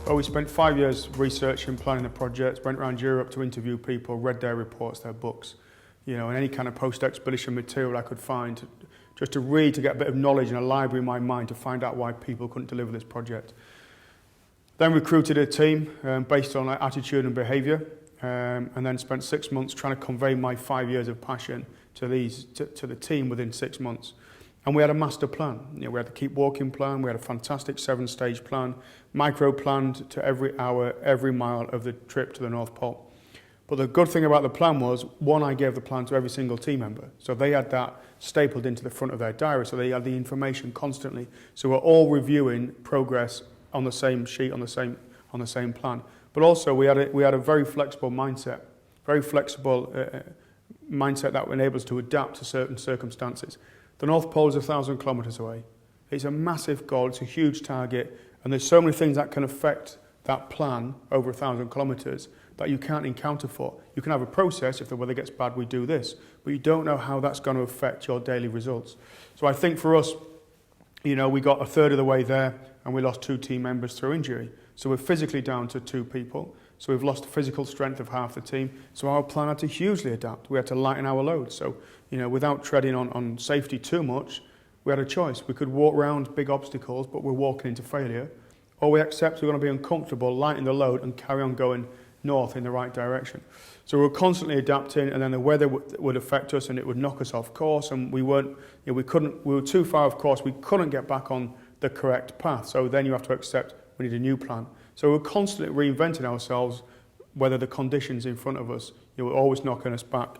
Well, we spent 5 years researching, planning the project, went around Europe to interview people, read their reports, their books, and any kind of post-expedition material I could find, just to read, to get a bit of knowledge and a library in my mind to find out why people couldn't deliver this project. Then recruited a team based on attitude and behaviour, and then spent 6 months trying to convey my 5 years of passion to the team within 6 months. And we had a master plan. We had the Keep Walking plan, we had a fantastic 7-stage plan, micro-planned to every hour, every mile of the trip to the North Pole. But the good thing about the plan was, one, I gave the plan to every single team member. So they had that stapled into the front of their diary, so they had the information constantly. So we're all reviewing progress on the same sheet, on the same plan. But also we had a very flexible mindset, mindset that enables us to adapt to certain circumstances. The North Pole is 1,000 kilometres away. It's a massive goal, it's a huge target, and there's so many things that can affect that plan over 1,000 kilometres that you can't encounter for. You can have a process, if the weather gets bad, we do this, but you don't know how that's going to affect your daily results. So I think for us, we got a third of the way there, and we lost 2 team members through injury. So we're physically down to 2 people. So we've lost the physical strength of half the team. So our plan had to hugely adapt. We had to lighten our load. So, without treading on safety too much, we had a choice. We could walk around big obstacles, but we're walking into failure. Or we accept we're going to be uncomfortable, lighten the load, and carry on going north in the right direction. So we're constantly adapting, and then the weather would affect us, and it would knock us off course. And we were too far off course. We couldn't get back on the correct path. So then you have to accept we need a new plan. So we're constantly reinventing ourselves, whether the conditions in front of us, are always knocking us back.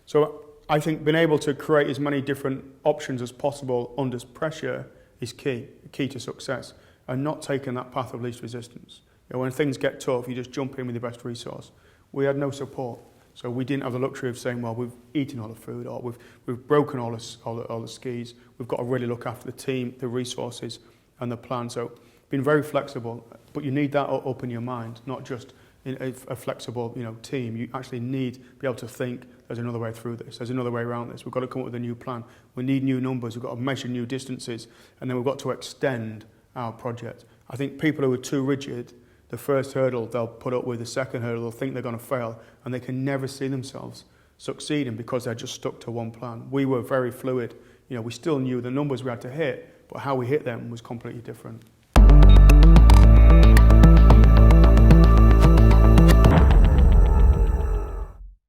So I think being able to create as many different options as possible under pressure is key to success, and not taking that path of least resistance. When things get tough, you just jump in with the best resource. We had no support, so we didn't have the luxury of saying, well, we've eaten all the food, or we've broken all the skis. We've got to really look after the team, the resources, and the plan. So being very flexible, but you need that up in your mind, not just in a flexible team. You actually need to be able to think, there's another way through this, there's another way around this. We've got to come up with a new plan. We need new numbers, we've got to measure new distances, and then we've got to extend our project. I think people who are too rigid, the first hurdle they'll put up with, the second hurdle they'll think they're going to fail, and they can never see themselves succeeding because they're just stuck to one plan. We were very fluid. We still knew the numbers we had to hit, but how we hit them was completely different.